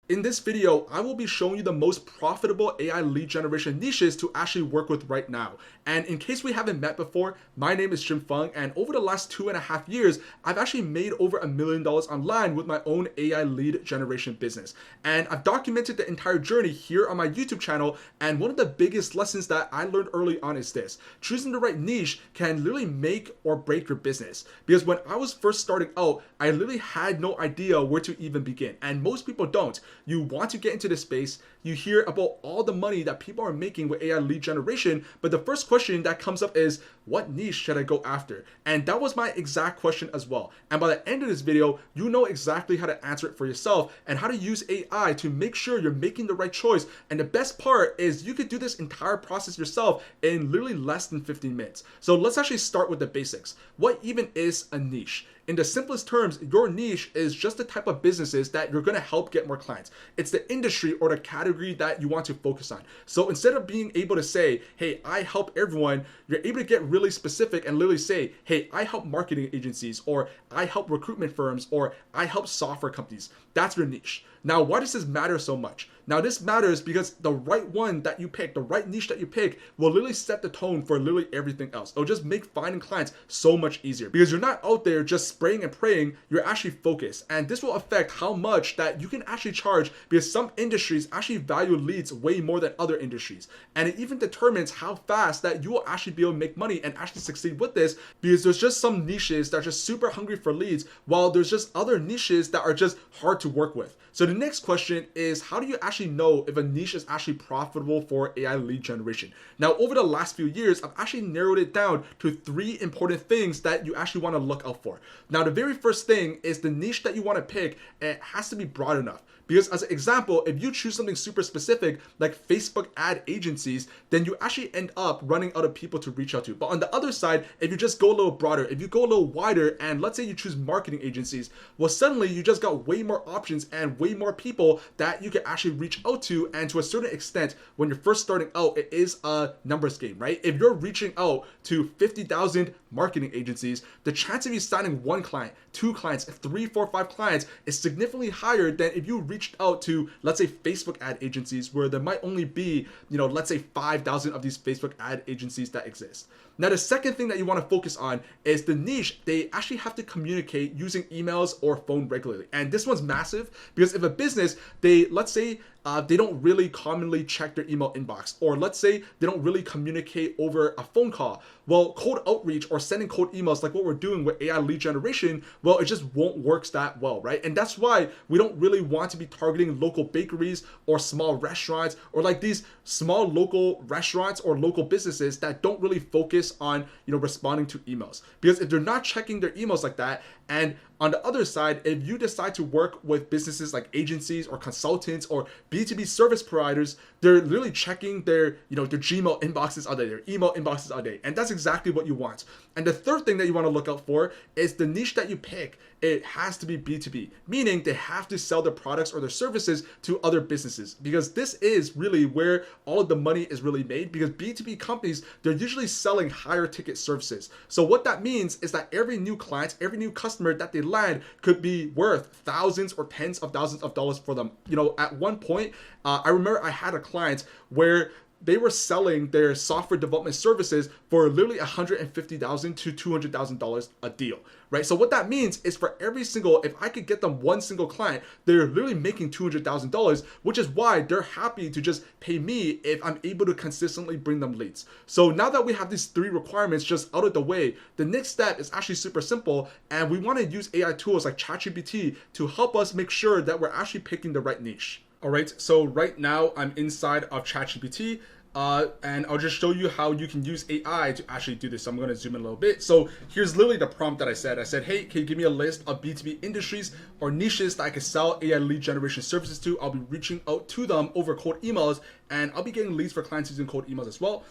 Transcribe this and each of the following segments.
In this video, I will be showing you the most profitable AI lead generation niches to actually work with right now. And in case we haven't met before, my name is Jim Fung, and over the last 2.5 years, I've actually made over $1 million online with my own AI lead generation business. And I've documented the entire journey here on my YouTube channel, and one of the biggest lessons that I learned early on is this: choosing the right niche can literally make or break your business. Because when I was first starting out, I literally had no idea where to even begin, and most people don't. You want to get into this space, you hear about all the money that people are making with AI lead generation, but the first question that comes up is, what niche should I go after? And that was my exact question as well. And by the end of this video, you know exactly how to answer it for yourself and how to use AI to make sure you're making the right choice. And the best part is you could do this entire process yourself in literally less than 15 minutes. So let's actually start with the basics. What even is a niche? In the simplest terms, your niche is just the type of businesses that you're going to help get more clients. It's the industry or the category that you want to focus on. So instead of being able to say, hey, I help everyone, you're able to get really specific and literally say, hey, I help marketing agencies, or I help recruitment firms, or I help software companies. That's your niche. Now, why does this matter so much? Now, this matters because the right one that you pick, the right niche that you pick, will literally set the tone for literally everything else. It'll just make finding clients so much easier because you're not out there just spraying and praying, you're actually focused. And this will affect how much that you can actually charge, because some industries actually value leads way more than other industries. And it even determines how fast that you will actually be able to make money and actually succeed with this, because there's just some niches that are just super hungry for leads, while there's just other niches that are just hard to work with. So the next question is, how do you actually know if a niche is actually profitable for AI lead generation? Now, over the last few years, I've actually narrowed it down to 3 important things that you actually want to look out for. Now, the very first thing is the niche that you want to pick, it has to be broad enough. Because as an example, if you choose something super specific like Facebook ad agencies, then you actually end up running out of people to reach out to. But on the other side, if you just go a little broader, if you go a little wider, and let's say you choose marketing agencies, well, suddenly you just got way more options and way more people that you can actually reach out to. And to a certain extent, when you're first starting out, it is a numbers game, right? If you're reaching out to 50,000 marketing agencies, the chance of you signing 1 client, 2 clients, 3, 4, 5 clients is significantly higher than if you reached out to, let's say, Facebook ad agencies, where there might only be, let's say 5,000 of these Facebook ad agencies that exist. Now, the second thing that you want to focus on is the niche. They actually have to communicate using emails or phone regularly. And this one's massive because if a business, let's say they don't really commonly check their email inbox, or let's say they don't really communicate over a phone call, well, cold outreach or sending cold emails like what we're doing with AI lead generation, well, it just won't work that well, right? And that's why we don't really want to be targeting local bakeries or small restaurants, or like these small local restaurants or local businesses that don't really focus on responding to emails. Because if they're not checking their emails like that, and on the other side, if you decide to work with businesses like agencies or consultants or B2B service providers, they're literally checking their Gmail inboxes all day, their email inboxes all day. And that's exactly what you want. And the third thing that you want to look out for is the niche that you pick. It has to be B2B, meaning they have to sell their products or their services to other businesses, because this is really where all of the money is really made, because B2B companies, they're usually selling higher ticket services. So what that means is that every new client, every new customer that they land could be worth thousands or tens of thousands of dollars for them. At one point, I remember I had a client where they were selling their software development services for literally $150,000 to $200,000 a deal, right? So what that means is for every single, if I could get them 1 single client, they're literally making $200,000, which is why they're happy to just pay me if I'm able to consistently bring them leads. So now that we have these 3 requirements just out of the way, the next step is actually super simple, and we want to use AI tools like ChatGPT to help us make sure that we're actually picking the right niche. All right, so right now I'm inside of ChatGPT, and I'll just show you how you can use AI to actually do this. So I'm going to zoom in a little bit. So here's literally the prompt that I said. I said, hey, can you give me a list of B2B industries or niches that I can sell AI lead generation services to? I'll be reaching out to them over cold emails, and I'll be getting leads for clients using cold emails as well.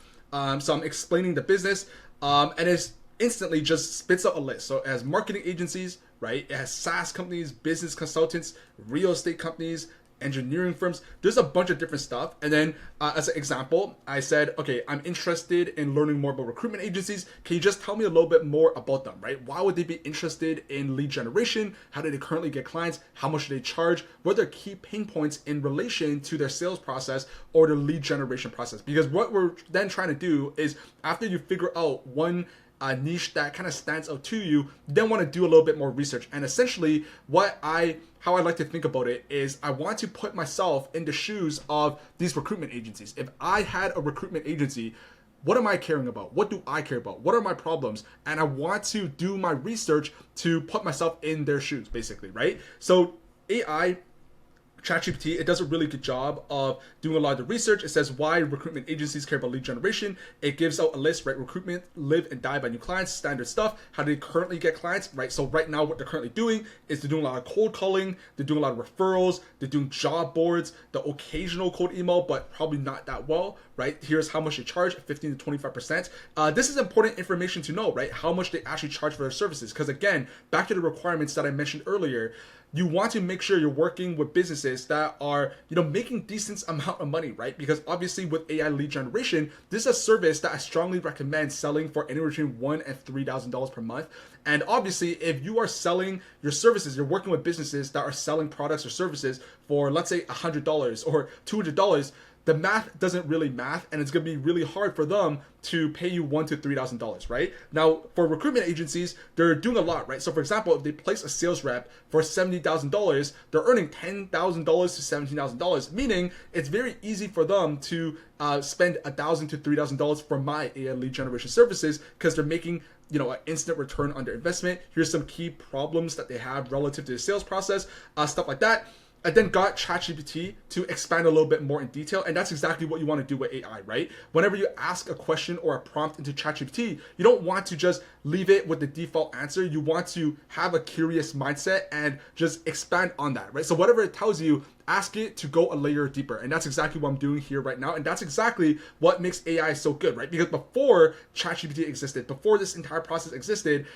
So I'm explaining the business, and it's instantly just spits out a list. So it has marketing agencies, right? It has SaaS companies, business consultants, real estate companies, engineering firms. There's a bunch of different stuff. And then as an example, I said, okay, I'm interested in learning more about recruitment agencies. Can you just tell me a little bit more about them, right? Why would they be interested in lead generation? How do they currently get clients? How much do they charge? What are their key pain points in relation to their sales process or their lead generation process? Because what we're then trying to do is, after you figure out one niche that kind of stands out to you, then want to do a little bit more research. And essentially how I like to think about it is, I want to put myself in the shoes of these recruitment agencies. If I had a recruitment agency, what am I caring about? What do I care about? What are my problems? And I want to do my research to put myself in their shoes, basically, right? So AI, ChatGPT, it does a really good job of doing a lot of the research. It says why recruitment agencies care about lead generation. It gives out a list, right? Recruitment, live and die by new clients, standard stuff. How do they currently get clients, right? So right now, what they're currently doing is they're doing a lot of cold calling. They're doing a lot of referrals. They're doing job boards, the occasional cold email, but probably not that well, right? Here's how much they charge, 15 to 25%. This is important information to know, right? How much they actually charge for their services. Because again, back to the requirements that I mentioned earlier, you want to make sure you're working with businesses that are, making decent amount of money, right? Because obviously with AI lead generation, this is a service that I strongly recommend selling for anywhere between $1,000 and $3,000 per month. And obviously, if you are selling your services, you're working with businesses that are selling products or services for, let's say, $100 or $200, the math doesn't really math, and it's going to be really hard for them to pay you $1,000 to $3,000, right? Now, for recruitment agencies, they're doing a lot, right? So, for example, if they place a sales rep for $70,000, they're earning $10,000 to $17,000, meaning it's very easy for them to spend $1,000 to $3,000 for my AI lead generation services, because they're making an instant return on their investment. Here's some key problems that they have relative to the sales process, stuff like that. I then got ChatGPT to expand a little bit more in detail, and that's exactly what you want to do with AI, right? Whenever you ask a question or a prompt into ChatGPT, you don't want to just leave it with the default answer. You want to have a curious mindset and just expand on that, right? So whatever it tells you, ask it to go a layer deeper, and that's exactly what I'm doing here right now, and that's exactly what makes AI so good, right? Because before ChatGPT existed, before this entire process existed,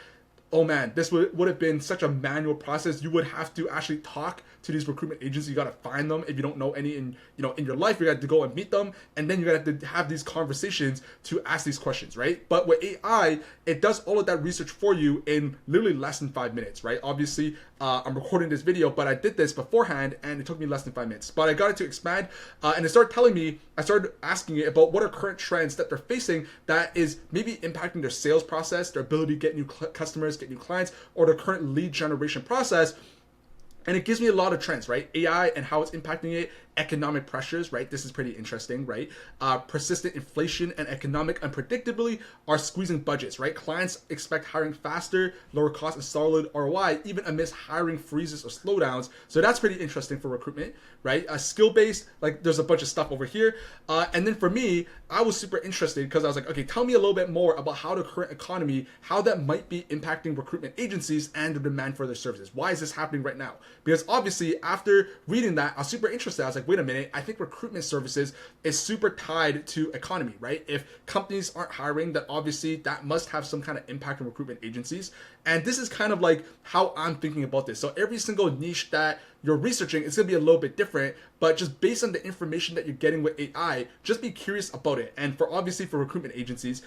oh man, this would have been such a manual process. You would have to actually talk to these recruitment agencies. You got to find them. If you don't know any in your life, you got to go and meet them, and then you got to have these conversations to ask these questions, right? But with AI, it does all of that research for you in literally less than 5 minutes, right? Obviously, I'm recording this video, but I did this beforehand, and it took me less than 5 minutes. But I got it to expand, and it started telling me, I started asking it about what are current trends that they're facing that is maybe impacting their sales process, their ability to get new customers, get new clients, or their current lead generation process. And it gives me a lot of trends, right? AI and how it's impacting it, economic pressures, right? This is pretty interesting, right? Persistent inflation and economic unpredictability are squeezing budgets, right? Clients expect hiring faster, lower cost, and solid ROI, even amidst hiring freezes or slowdowns. So that's pretty interesting for recruitment, right? Skill-based, like there's a bunch of stuff over here. And then for me, I was super interested because I was like, okay, tell me a little bit more about how the current economy, how that might be impacting recruitment agencies and the demand for their services. Why is this happening right now? Because obviously after reading that, I was super interested. I was like, wait a minute, I think recruitment services is super tied to economy, right? If companies aren't hiring, then obviously that must have some kind of impact on recruitment agencies. And this is kind of like how I'm thinking about this. So every single niche that you're researching, it's going to be a little bit different, but just based on the information that you're getting with AI, just be curious about it. And for recruitment agencies,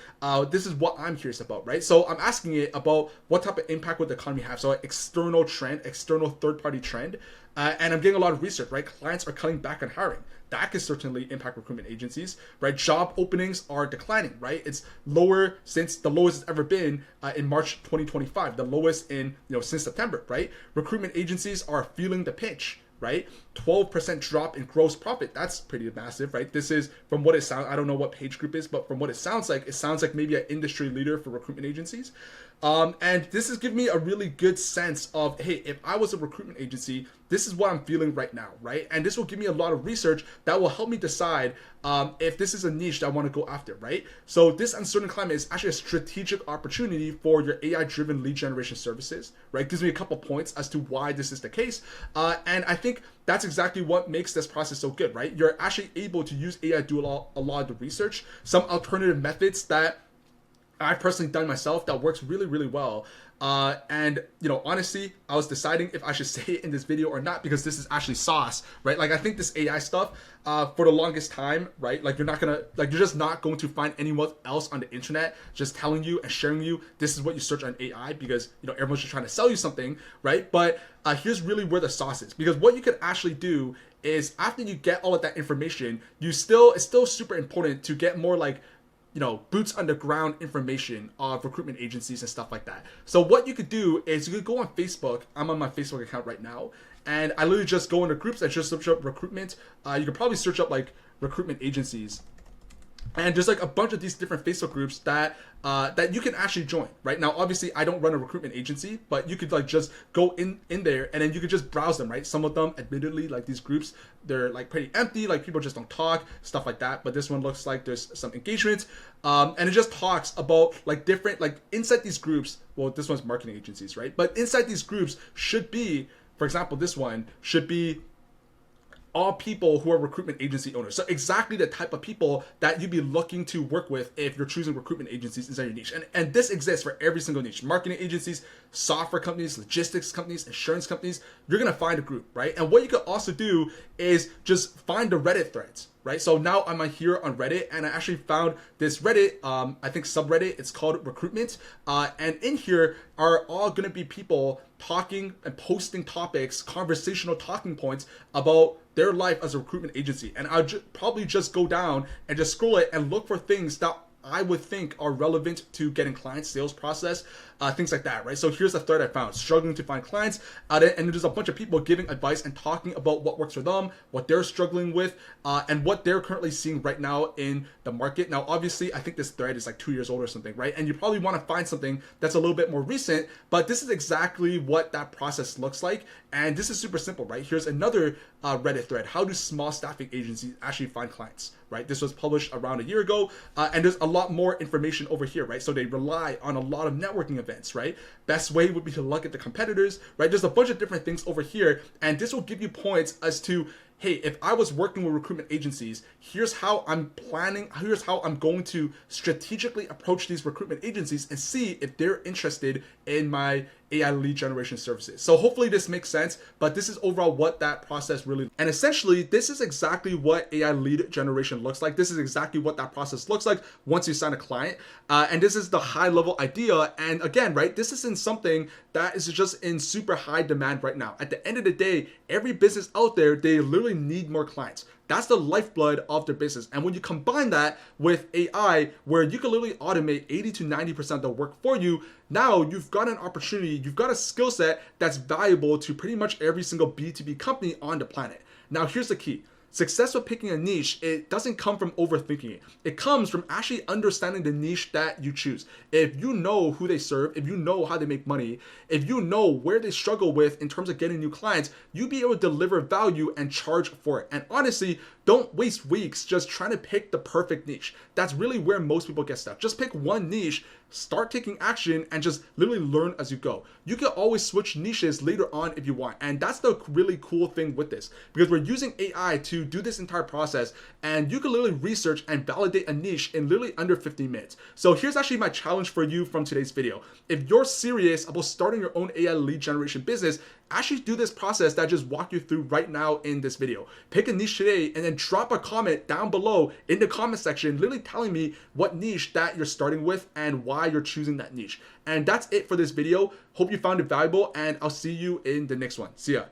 this is what I'm curious about, right? So I'm asking it about what type of impact would the economy have. So external trend, external third-party trend. And I'm getting a lot of research, right? Clients are cutting back on hiring. That could certainly impact recruitment agencies, right? Job openings are declining, right? It's lower since the lowest it's ever been in March 2025, the lowest in since September, right? Recruitment agencies are feeling the pinch, right? 12% drop in gross profit. That's pretty massive, right? This is from what it sounds. I don't know what page group is, but from what it sounds like maybe an industry leader for recruitment agencies. And this is giving me a really good sense of, hey, if I was a recruitment agency, this is what I'm feeling right now, right? And this will give me a lot of research that will help me decide if this is a niche that I want to go after, right? So this uncertain climate is actually a strategic opportunity for your AI-driven lead generation services, right? Gives me a couple points as to why this is the case. And I think that's exactly what makes this process so good, right? You're actually able to use AI to do a lot of the research, some alternative methods that I've personally done myself that works really, really well. And honestly, I was deciding if I should say it in this video or not because this is actually sauce, right? Like I think this AI stuff, for the longest time, right? Like you're just not going to find anyone else on the internet just telling you and sharing you this is what you search on AI because everyone's just trying to sell you something, right? But here's really where the sauce is, because what you could actually do is after you get all of that information, it's still super important to get more like boots on the ground information of recruitment agencies and stuff like that. So what you could do is you could go on Facebook. I'm on my Facebook account right now, and I literally just go into groups and just search up recruitment. You could probably search up like recruitment agencies. And there's like a bunch of these different Facebook groups that you can actually join. Right now, obviously, I don't run a recruitment agency, but you could like just go in there and then you could just browse them. Right, some of them, admittedly, like these groups, they're like pretty empty. Like people just don't talk, stuff like that. But this one looks like there's some engagement, and it just talks about like different like inside these groups. Well, this one's marketing agencies, right? But inside these groups should be, for example, this one should be all people who are recruitment agency owners. So exactly the type of people that you'd be looking to work with if you're choosing recruitment agencies inside your niche. And this exists for every single niche. Marketing agencies, software companies, logistics companies, insurance companies, you're gonna find a group, right? And what you could also do is just find the Reddit threads, right? So now I'm here on Reddit and I actually found this Reddit, I think subreddit, it's called recruitment. And in here are all gonna be people talking and posting topics, conversational talking points about their life as a recruitment agency. And I'll probably just go down and just scroll it and look for things that I would think are relevant to getting clients, sales process, things like that, right? So here's the thread I found: struggling to find clients, and there's a bunch of people giving advice and talking about what works for them, what they're struggling with, and what they're currently seeing right now in the market. Now, obviously, I think this thread is like 2 years old or something, right? And you probably want to find something that's a little bit more recent, but this is exactly what that process looks like. And this is super simple, right? Here's another Reddit thread: how do small staffing agencies actually find clients, right? This was published around a year ago, and there's a lot more information over here, right? So they rely on a lot of networking events, right? Best way would be to look at the competitors, right? There's a bunch of different things over here, and this will give you points as to, hey, if I was working with recruitment agencies, here's how I'm planning, here's how I'm going to strategically approach these recruitment agencies and see if they're interested in my AI lead generation services. So hopefully this makes sense, but this is overall what that process really, and essentially this is exactly what AI lead generation looks like. This is exactly what that process looks like once you sign a client. And this is the high level idea. And again, right, this isn't something that is just in super high demand right now. At the end of the day, every business out there, they literally need more clients. That's the lifeblood of their business. And when you combine that with AI, where you can literally automate 80 to 90% of the work for you, now you've got an opportunity, you've got a skill set that's valuable to pretty much every single B2B company on the planet. Now, here's the key. Success with picking a niche, it doesn't come from overthinking it. It comes from actually understanding the niche that you choose. If you know who they serve, if you know how they make money, if you know where they struggle with in terms of getting new clients, you'll be able to deliver value and charge for it. And honestly, don't waste weeks just trying to pick the perfect niche. That's really where most people get stuck. Just pick one niche, start taking action, and just literally learn as you go. You can always switch niches later on if you want. And that's the really cool thing with this, because we're using AI to do this entire process, and you can literally research and validate a niche in literally under 15 minutes. So here's actually my challenge for you from today's video. If you're serious about starting your own AI lead generation business, actually do this process that I just walked you through right now in this video. Pick a niche today and then drop a comment down below in the comment section, literally telling me what niche that you're starting with and why you're choosing that niche. And that's it for this video. Hope you found it valuable, and I'll see you in the next one. See ya.